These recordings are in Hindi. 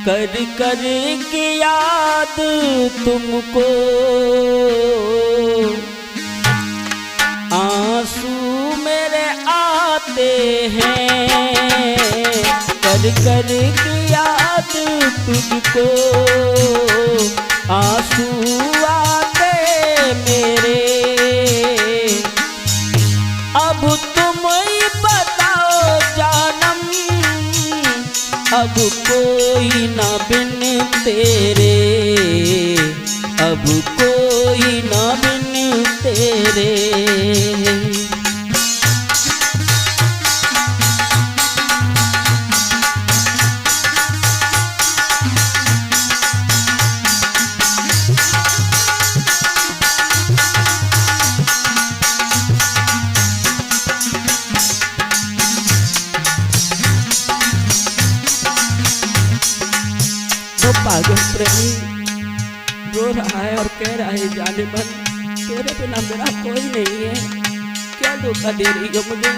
कर कर के याद तुमको आंसू मेरे आते हैं। कर कर के याद तुझको आंसू आते मेरे। अब तुम ही बताओ जानम, अब कोई ना बिन तेरे, अब कोई ना बिन तेरे। पागल प्रेमी रो रहा है और कह रहा है जालिमन तेरे बिना मेरा कोई नहीं है, क्या धोखा दे रही हो मुझे।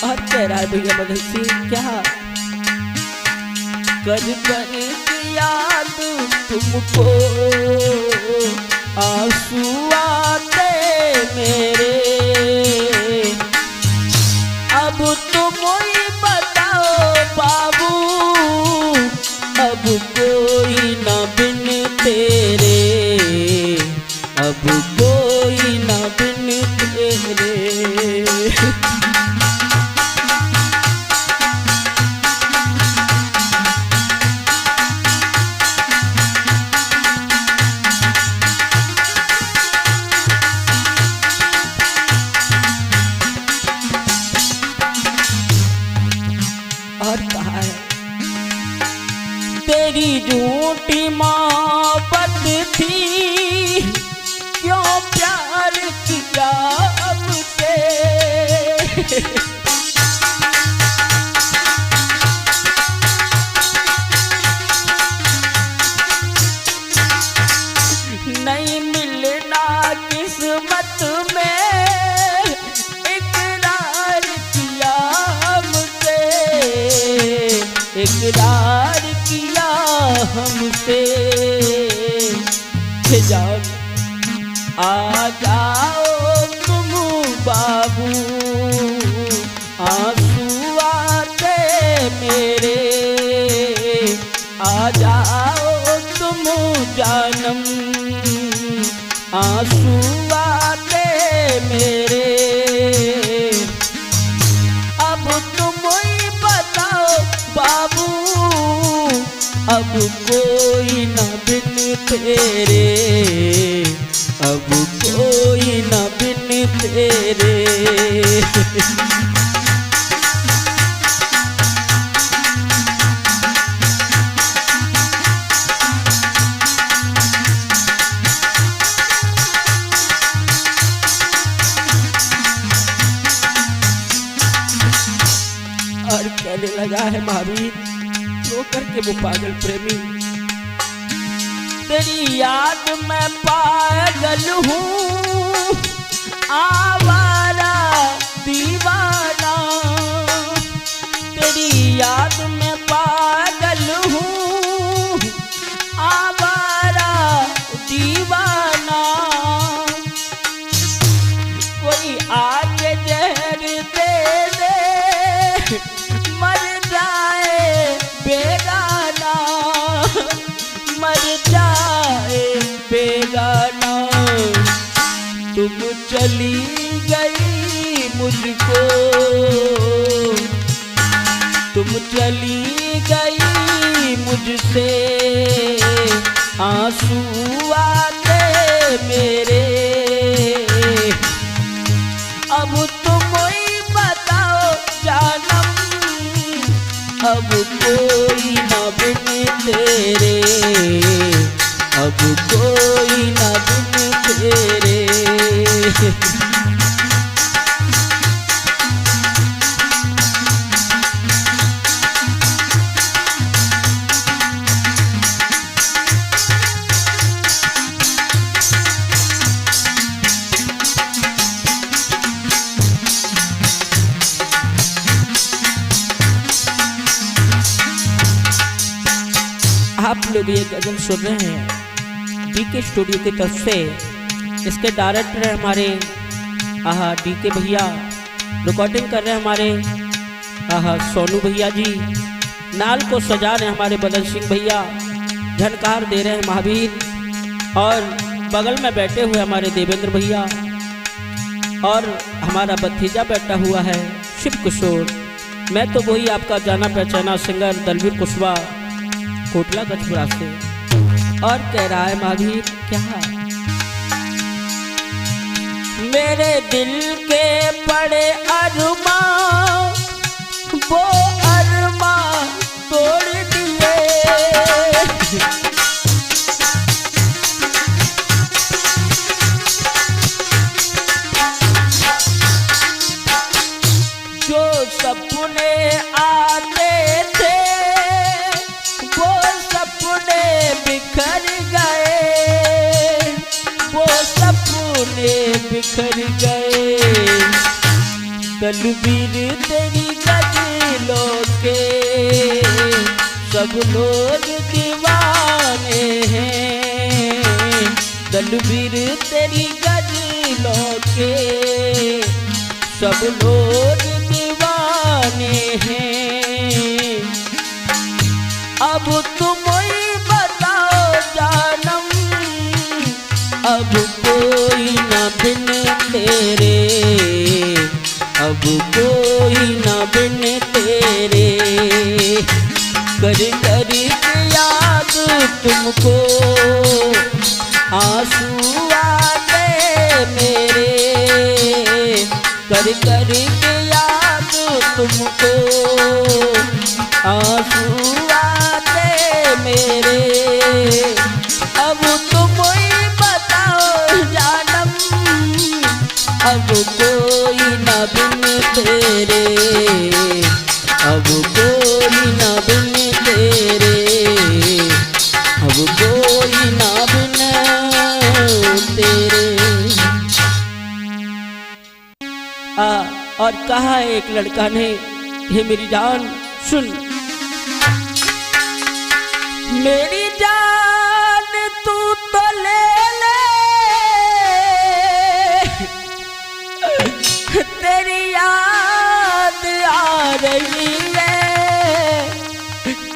और कह रहा है भैया बदल सिंह क्या कर कर याद तुमको आंसू आते मेरे। अब तुम ही बताओ बाबू, अब कोई ना बिन तेरे, अब कोई ना बिन तेरे। और कहा है तेरी झूठी मोहब्बत थी, क्यों प्यार किया हमसे। नहीं मिलना किस्मत में, इकरार किया हमसे, इकरार किया हमसे। जान आ जाओ तुम बाबू आंसू आते मेरे। आ जाओ तुम जानम आंसू आते मेरे। अब तुम ही बताओ बाबू, अब कोई ना बिन तेरे, अब कोई ना बिन तेरे। और कहने लगा है महावीर रो करके वो पागल प्रेमी, तेरी याद में पागल हूँ आवारा दीवाना। तेरी याद में पागल हूँ आवारा दीवाना। कोई आके जहर दे दे मर जाए बेगाना, मर जाए बेगाना। तुम चली गई मुझको, तुम चली गई मुझसे, आंसू आते मेरे। अब तुम ही बताओ जानम, अब कोई ना बिन तेरे, अब कोई ना बिन तेरे। आप लोग ये गजल सुन रहे हैं डीके स्टूडियो की तरफ से। इसके डायरेक्टर है हमारे डीके भैया, रिकॉर्डिंग कर रहे हैं हमारे सोनू भैया जी, नाल को सजा रहे हैं हमारे बदन सिंह भैया, झनकार दे रहे हैं महावीर, और बगल में बैठे हुए हमारे देवेंद्र भैया, और हमारा भतीजा बैठा हुआ है शिव किशोर। मैं तो वही आपका जाना पहचाना सिंगर दलवीर कुशवाहा, कोटला गछपुरा से। और कह रहा है महावीर क्या, मेरे दिल के पड़े अरमां, वो अरमां तोड़ दिए, जो सपने आते थे वो सपने बिखर गए, वो सपने बिखर गए। दलवीर तेरी गजलों के सब लोग दीवाने हैं, दलवीर तेरी गजलों के सब लोग दीवाने हैं। अब तुम ही बताओ जानम, अब कोई ना बिन तेरे, अब कोई ना बिन तेरे, कर कर याद तुमको आंसू आते मेरे, कर कर याद तुमको आंसू आते मेरे। अब तुम ही बताओ जानम, अब कोई ना बिन तेरे, अब कोई ना बिन तेरे, अब कोई ना बिन तेरे। और कहा एक लड़का ने, हे मेरी जान सुन, मेरी जान तू तो ले ले, तेरी याद आ रही है,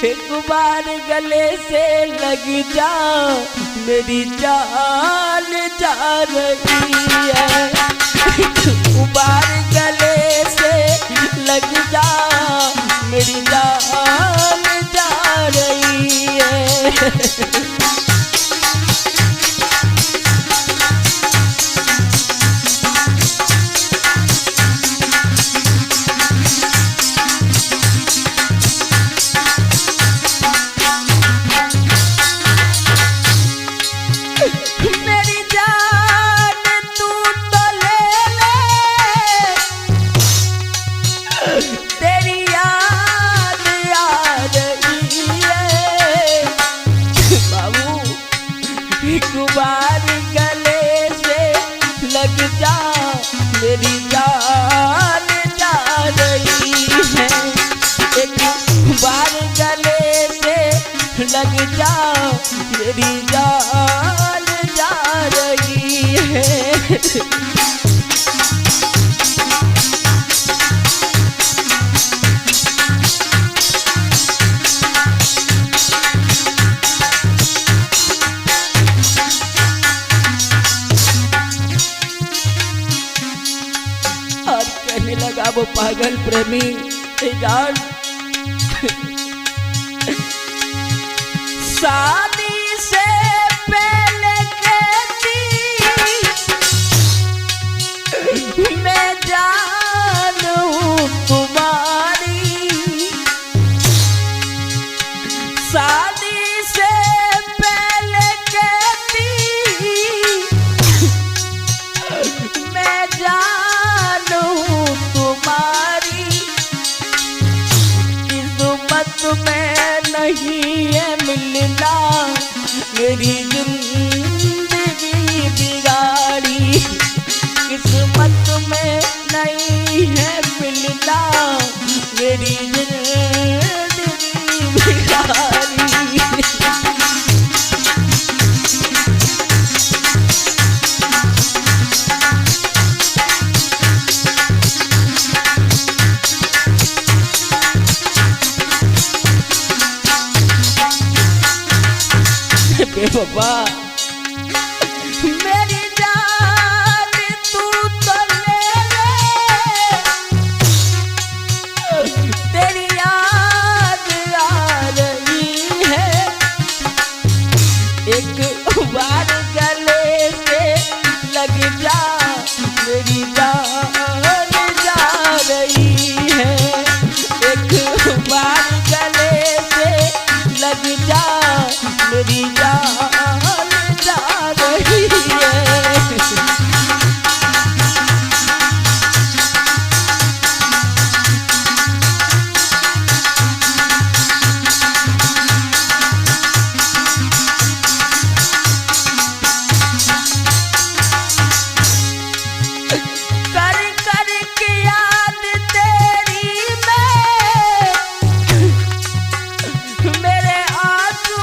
एक बार गले से लग जा, मेरी जान जा रही है, एक बार गले से लग जा, मेरी जान जा रही है। बार गले से लग जा, मेरी जान जा रही है, एक बार गले से लग जा, मेरी जान जा रही है। लगा वो पागल प्रेमी जान, शादी से पहले कहती मैं जान हूँ तुम्हारी, शादी से पहले कहती मैं जान हूँ तुम्हारी, किस्मत में नहीं है मिलना, मेरी जिंदगी बिगाड़ी, किस्मत में नहीं है मिलना, मेरी जिंदगी बिगाड़ी। बेवफा मेरी जान तू तो ले ले, तेरी याद आ रही है, एक बार गले से लग जा, मेरी जान जा रही है, एक बार गले से लग जा, मेरी जान जा रही है। कर कर के याद तेरी में मेरे आंसू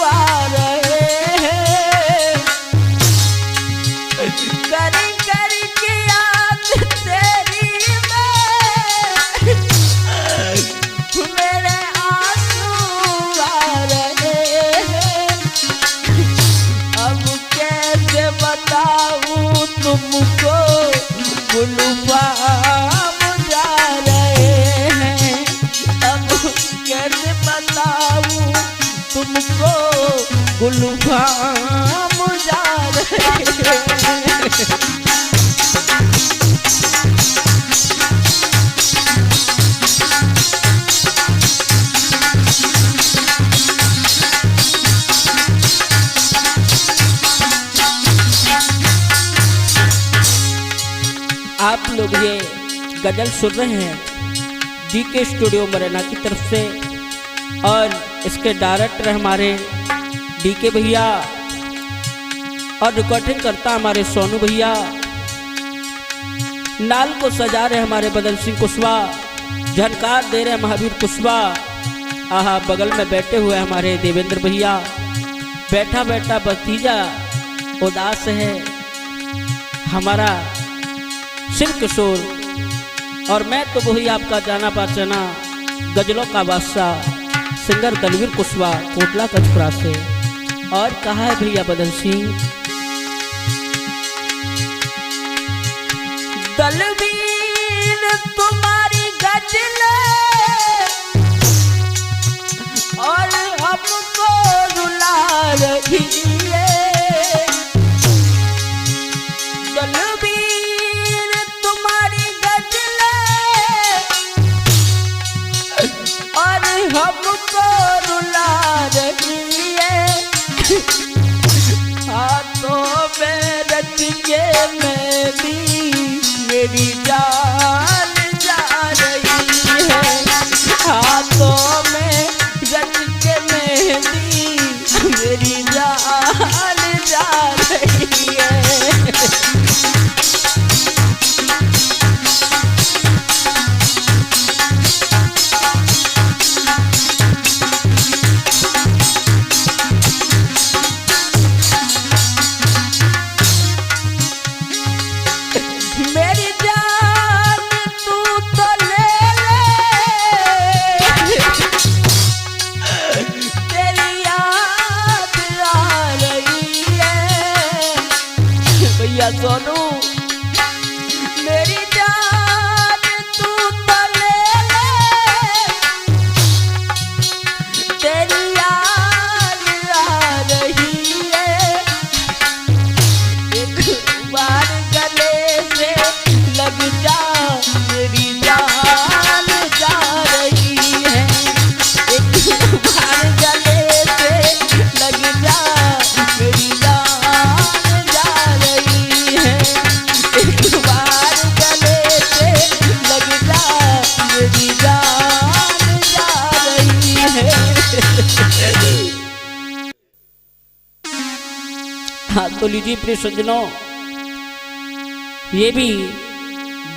आ रहे हैं, कर कर के याद तेरी में मेरे आंसू आ रहे हैं, अब कैसे बताऊं तुमको गुलफाम जा रहे हैं, अब कैसे बताऊं तुमको गुलफाम जा रहे हैं। आप लोग ये गजल सुन रहे हैं डीके स्टूडियो मुरैना की तरफ से, और इसके डायरेक्टर हमारे डीके भैया और रिकॉर्डिंग करता हमारे सोनू भैया, नाल को सजा रहे हमारे बदल सिंह कुशवाहा, झनकार दे रहे महावीर कुशवाहा, आहा बगल में बैठे हुए हमारे देवेंद्र भैया, बैठा बैठा भतीजा उदास है हमारा शिव किशोर, और मैं तो वही आपका जाना पहचाना गजलों का बादशाह सिंगर दलवीर कुशवाहा कोटला कचपुरा से। और कहा है भैया बदल सिंह, दलवीर तुम्हारी गजलें और हमको रुला रही है, दलवीर तुम्हारी गजलें और हमको रुला रही है, हाथों में रच के मेहंदी मेरी जान जा रही है, हाथों में रच के मेहंदी मेरी जान जा रही है। मेरी जान तू तो ले ले, तेरी याद आ रही है, भैया सोनू मेरी जान तू तो ले ले, तेरी याद आ रही है, एक बार गले से लग जा, मेरी जान जा रही है, एक बार गले से लग जा, मेरी जान जा रही है, एक बार गले से लग जा, मेरी जान जा रही है। हाँ तो लीजिए प्रिय सज्जनों, ये भी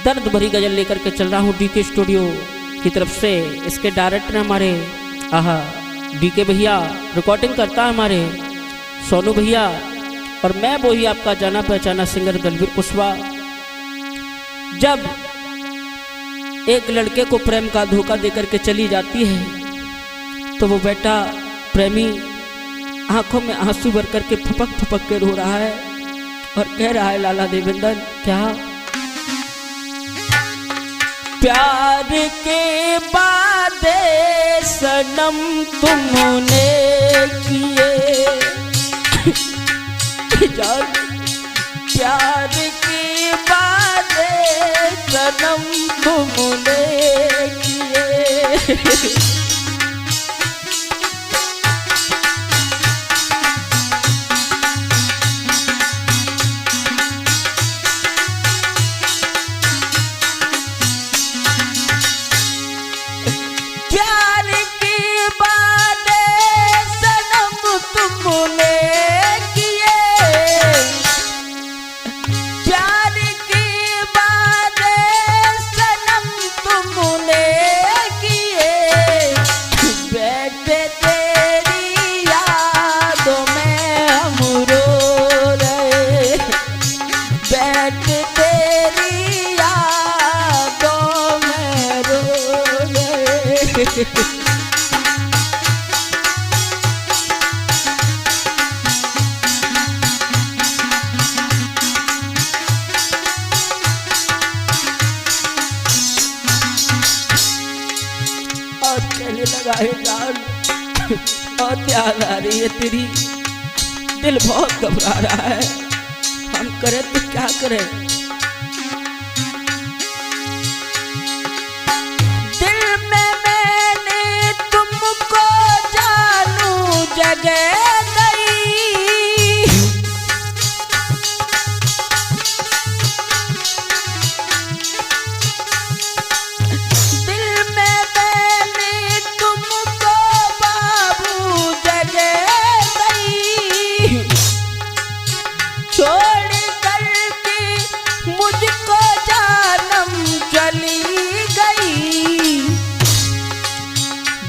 दर्द भरी गजल लेकर के चल रहा हूँ डीके स्टूडियो की तरफ से। इसके डायरेक्टर हमारे आहा डीके भैया, रिकॉर्डिंग करता है हमारे सोनू भैया, और मैं वही आपका जाना पहचाना सिंगर दलवीर कुशवाहा। जब एक लड़के को प्रेम का धोखा देकर के चली जाती है तो वो बेटा प्रेमी आंखों में आंसू भर करके फपक फपक के रो रहा है और कह रहा है लाला देवेंद्र, क्या प्यार के वादे सनम तुमने किए, जान प्यार के वादे सनम तुमने किए। और कहने लगा है जान, बहुत याद आ रही है तेरी, दिल बहुत घबरा रहा है, हम करें तो क्या करें। दिल में मैंने तुमको जानू जगह गई, दिल में मैंने तुमको बाबू जगह गई, छोड़ करके मुझको जानम चली गई,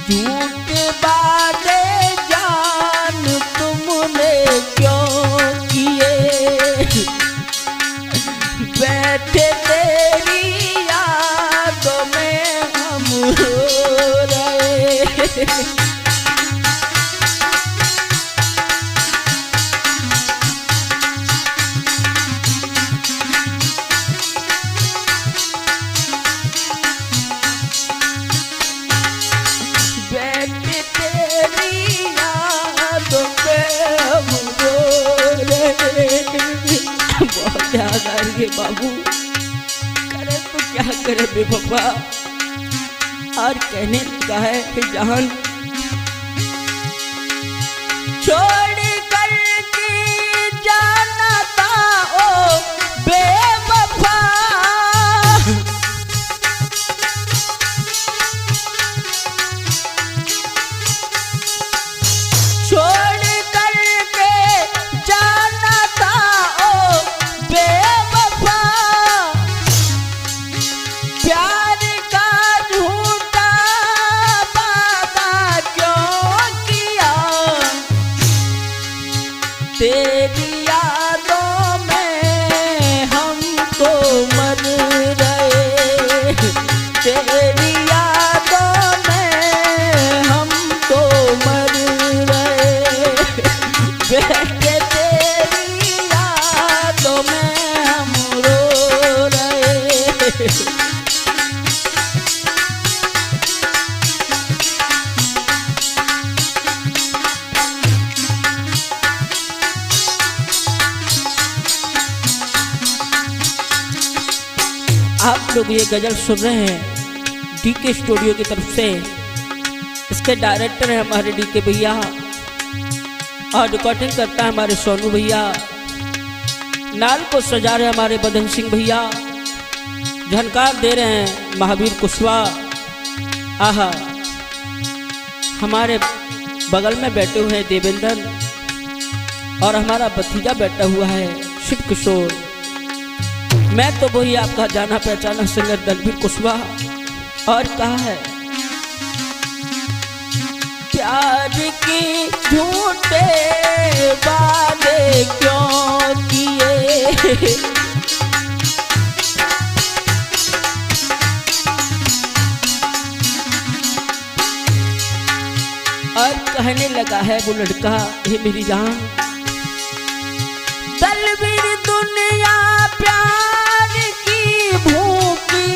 झूठ बातें जान तुमने क्यों किए, बैठे तेरी यादों में हम रो रहे। बहुत याद आ रही है बाबू, करे तो क्या करे बेवफा। और कहने लगा है कि जान छोड़ कर के जाना था ओ बेवफा, छोड़ करके जाना था ओ बेवफा, प्यार का झूठा वादा क्यों किया, तेरी यादों में हम तो मर रहे, तेरी यादों में हम तो मर रहे, बेटे तेरी यादों में हम रो रहे। आप लोग ये गजल सुन रहे हैं डीके स्टूडियो की तरफ से, इसके डायरेक्टर है हमारे डीके भैया और रिकॉर्डिंग करता है हमारे सोनू भैया, नाल को सजा रहे हमारे बदन सिंह भैया, झनकार दे रहे हैं महावीर कुशवाहा। आहा, हमारे बगल में बैठे हुए हैं देवेंद्र और हमारा भतीजा बैठा हुआ है शिव किशोर। मैं तो वही आपका जाना पहचाना सिंगर दलबीर कुशवाहा। और कहा है प्यार की झूठे वादे क्यों किए, और कहने कहने लगा है वो लड़का, हे मेरी जान, तलवीर दुनिया प्यार की भूखी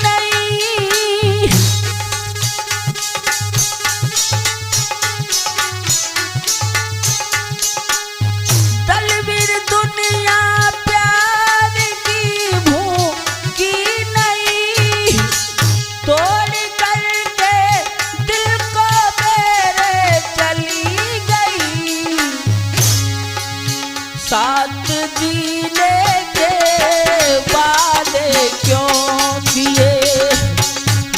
नहीं, तलवीर दुनिया प्यार की भूखी नहीं, तोड़ करके दिल को मेरे चली गई, साथ जीने के वादे क्यों किए,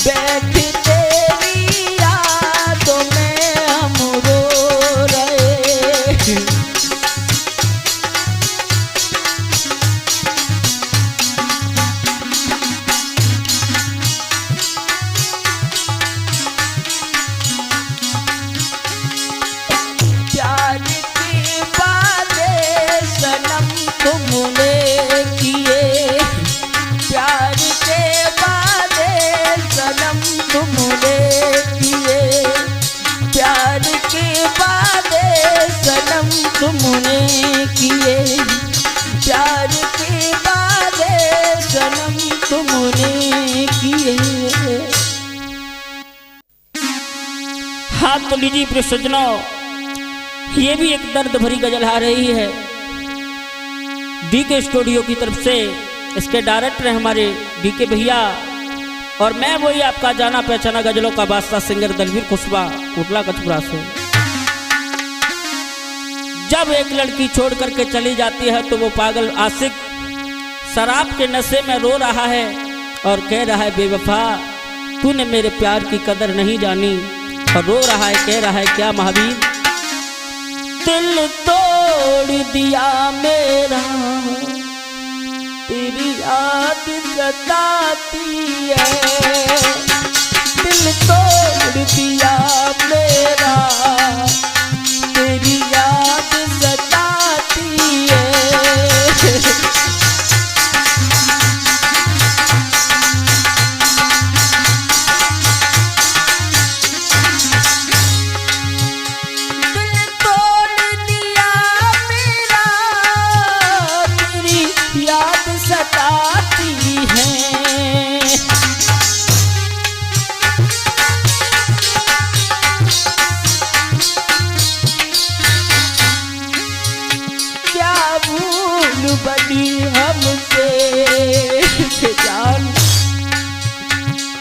बैठ तेरी यादों में हम रो रहे। प्यार की बातें सनम तुमने किए, प्यार के वादे सनम तुमने किए, प्यार के वादे सनम तुमने किए, प्यार के वादे सनम तुमने किए। हाँ तो लीजिए प्रिय सज्जनों, ये भी एक दर्द भरी गजल आ रही है डीके स्टूडियो की तरफ से। इसके डायरेक्टर हैं हमारे डीके भैया, और मैं वही आपका जाना पहचाना गजलों का बादशाह सिंगर दलवीर कुशवाहा, कोटला कचपुरा से। जब एक लड़की छोड़ करके चली जाती है तो वो पागल आशिक शराब के नशे में रो रहा है और कह रहा है, बेवफा तूने मेरे प्यार की कदर नहीं जानी, और रो रहा है, कह रहा है क्या महावीर, दिल तोड़ दिया मेरा, तेरी याद सताती है, दिल तोड़ दिया मेरा, तेरी याद सताती है। सताती है, क्या भूल बनी हमसे जान,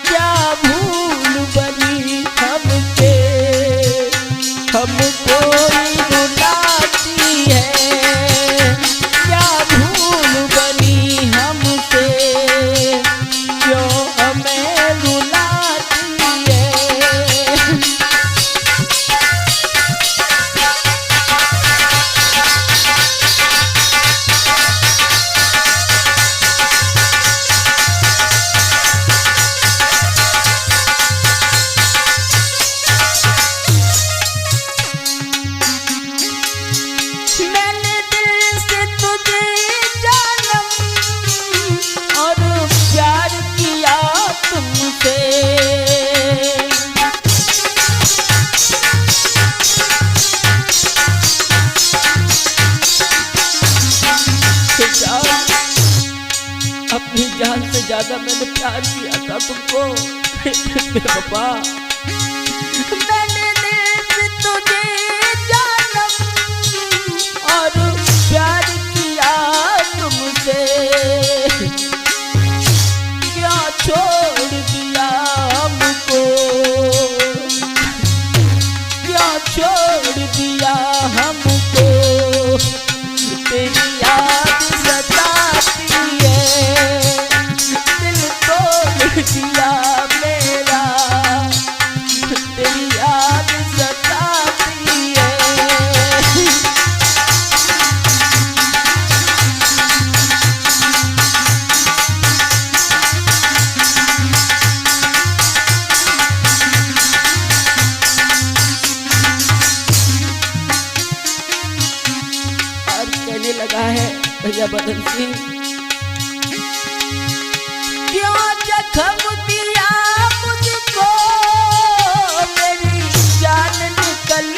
क्या भूल बनी हमसे, हमको रुलाती है, क्या भूल बनी हमसे, क्यों हमें रुलाती है। मैंने दिल से तुझे जानम और प्यार किया तुमसे, अपनी जान से ज्यादा मैंने प्यार किया था तुमको मेरे पापा। मैंने दिल से तुझे जानम और प्यार किया तुमसे, क्या छोड़ दिया हमको, क्या छोड़ दिया हमको, तेरी याद सताती है, दिल तोड़ दिया मेरा, तेरी याद सताती है। लगा है भैया बदन सिंह, क्यों जख्म दिया मुझको, मेरी जान निकल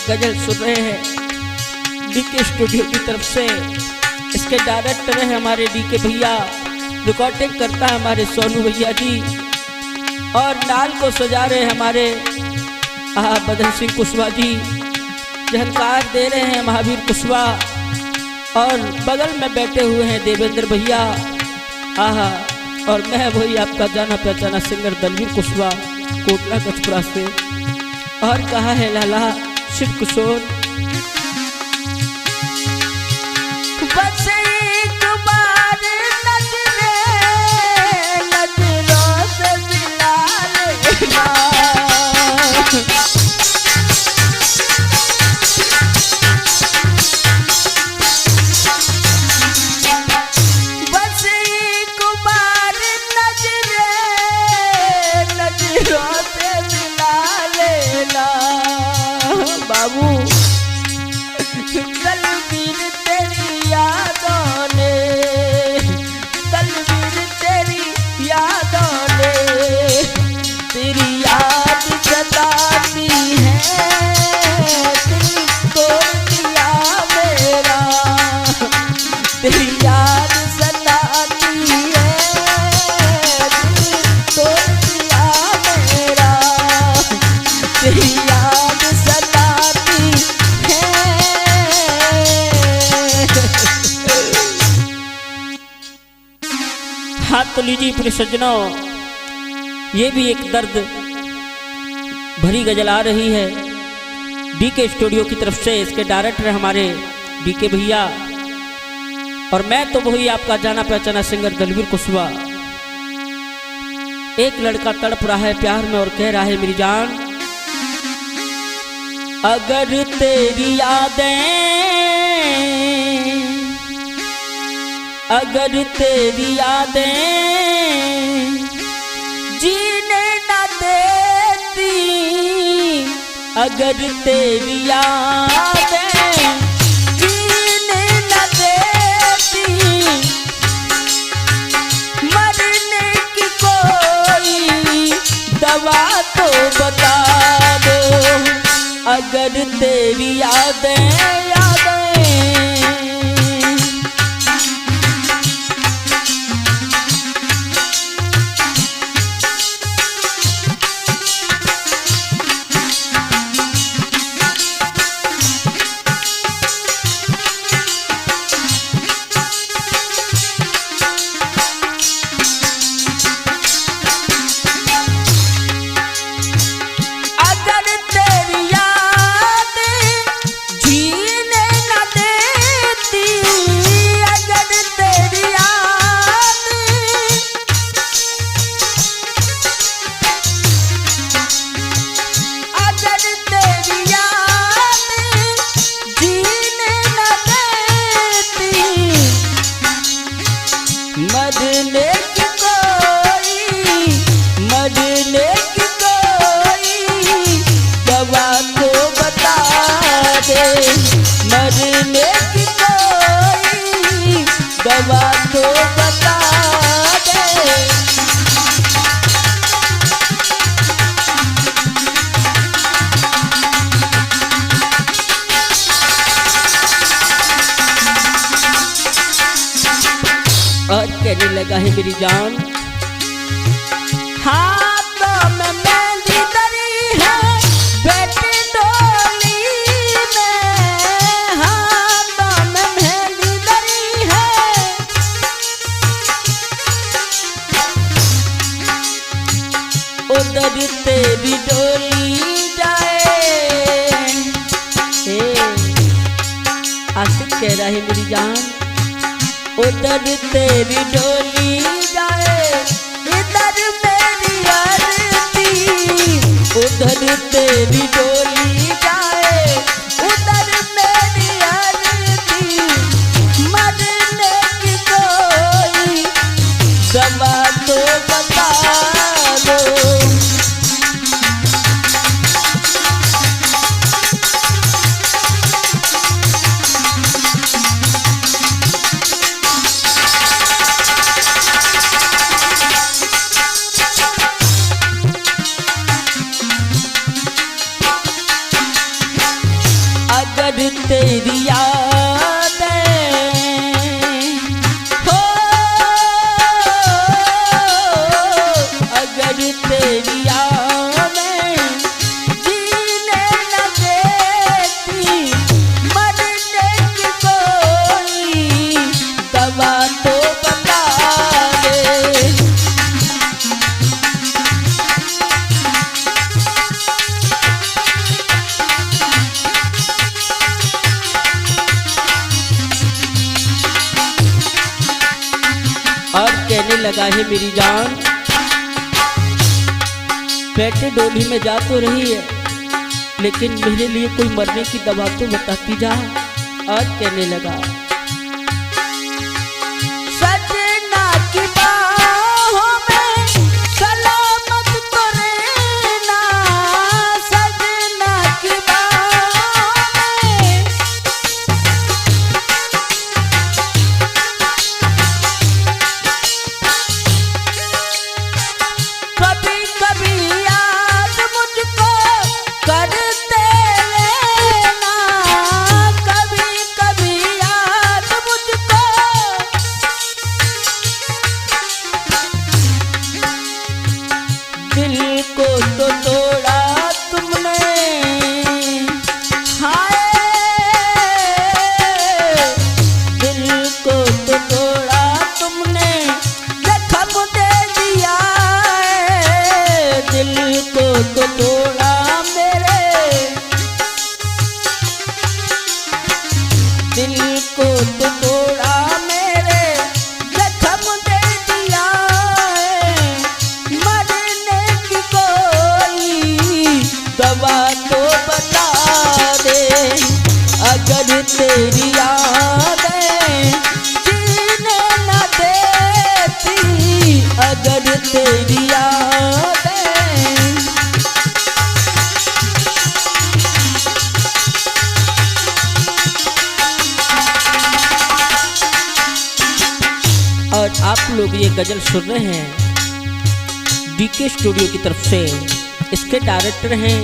गजल सुन रहे हैं डीके स्टूडियो की तरफ से। इसके डायरेक्टर है हमारे डीके भैया, रिकॉर्डिंग करता है हमारे सोनू भैया जी, और नाल को सजा रहे हैं हमारे बदन सिंह कुशवाहा जी, झनकार दे रहे हैं महावीर कुशवाहा, और बगल में बैठे हुए हैं देवेंद्र भैया और मैं वही आपका जाना पहचाना सिंगर दलवीर कुशवाहा कोटला कचपुरा से। और कहा है लाला शिव किशोर, बस एक बार नजरों से मिला लेना, बस एक बार नजरों से मिला लेना बाबू। दलवीर तेरी यादों ने, दलवीर तेरी यादों ने, तेरी याद सताती है, दिल तोड़ दिया मेरा, तेरी याद सताती है, दिल तोड़ दिया मेरा, तेरी याद सताती है। हाथ तो लीजिए पूरे सज्जनों, ये भी एक दर्द भरी गजल आ रही है डीके स्टूडियो की तरफ से। इसके डायरेक्टर हमारे डीके भैया, और मैं तो वही आपका जाना पहचाना सिंगर दलवीर कुशवाहा। एक लड़का तड़प रहा है प्यार में और कह रहा है मेरी जान, अगर तेरी यादें, अगर तेरी यादें जीने न देती, अगर तेरी यादें जीने न देती, मरने की कोई दवा तो बता दो, अगर तेरी यादें यादें मरने की कोई, मरने की कोई दवा तो बता दे, मरने की कोई दवा तो बता दे। और कहने लगा है मेरी जान, हाथों में मेहंदी धरी है बैठी डोली में, हाथों में मेहंदी धरी है तेरी डोली जाए। हे आशिक कह रहा है मेरी जान, उधर तेरी डोली जाए, इधर मेरी आरती। उधर तेरी डोली जाए, उधर मेरी आरती। मरने की कोई दवा तो बता दो। अगर तेरी यादें हो, अगर तेरी यादें जीने न देती, मरने की कोई दवा तो बता दे। और कहने लगा है मेरी जान, बेटे डोली में जा तो रही है, लेकिन मेरे लिए कोई मरने की दवा तो बताती जा। और कहने लगा, सजना की बाहों में सलामत तो रहना, सजना की बाहों में। कभी कभी याद मुझको करते रहना, कभी कभी याद मुझको। दिल को तो तोड़ा तुमने, हाय दिल को तो तोड़ा तुमने, जख्म दे दिया है। दिल को तो तोड़ा मेरे, दिल को तो तोड़ा मेरे, जख्म दे दिया है। मरने की कोई दवा तो बता दे। अगर तेरी यादें जीने न देती, अगर तेरी यादें। और आप लोग ये गजल सुन रहे हैं डीके स्टूडियो की तरफ से। इसके डायरेक्टर हैं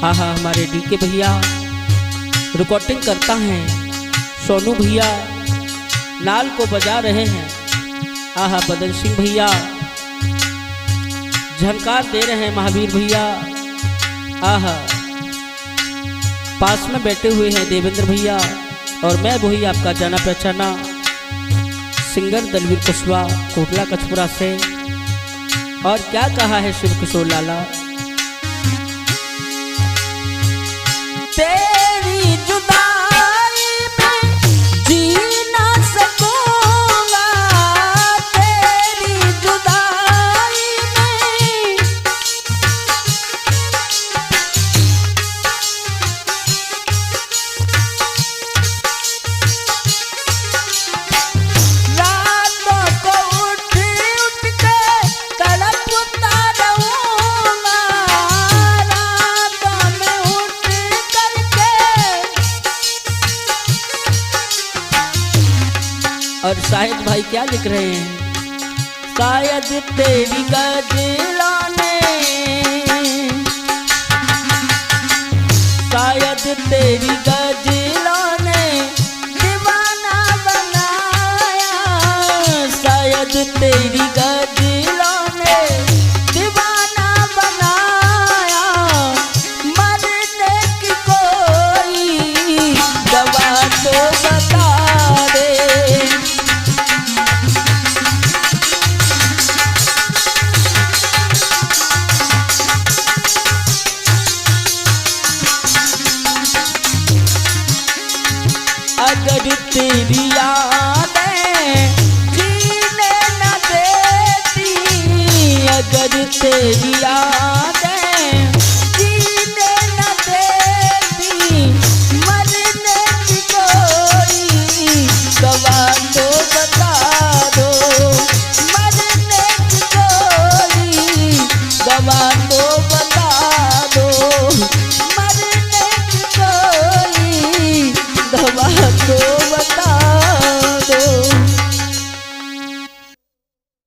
आहा हमारे डीके भैया, रिकॉर्डिंग करता है सोनू भैया, नाल को बजा रहे हैं आहा बदन सिंह भैया, झनकार दे रहे हैं महावीर भैया। आहा पास में बैठे हुए हैं देवेंद्र भैया, और मैं वही आपका जाना पहचाना सिंगर दलवीर कुशवाहा कोटला कचपुरा से। और क्या कहा है शिव किशोर लाला, तेरी जुदाई में जी ना सकूंगा, तेरी जुदाई में। रातों को उठ उठ के तड़पता रहूंगा, रातों में उठ करके। और शाहिद भाई क्या लिख रहे हैं, शायद तेरी गजलों ने, शायद तेरी गजलों ने दीवाना बनाया, शायद तेरी गजलों ने दीवाना बनाया। मरने की कोई दवा तो बता दे। तेरी यादें जीने न देती, अगर तेरी यादें जीने न देती, मरने की कोई दवा तो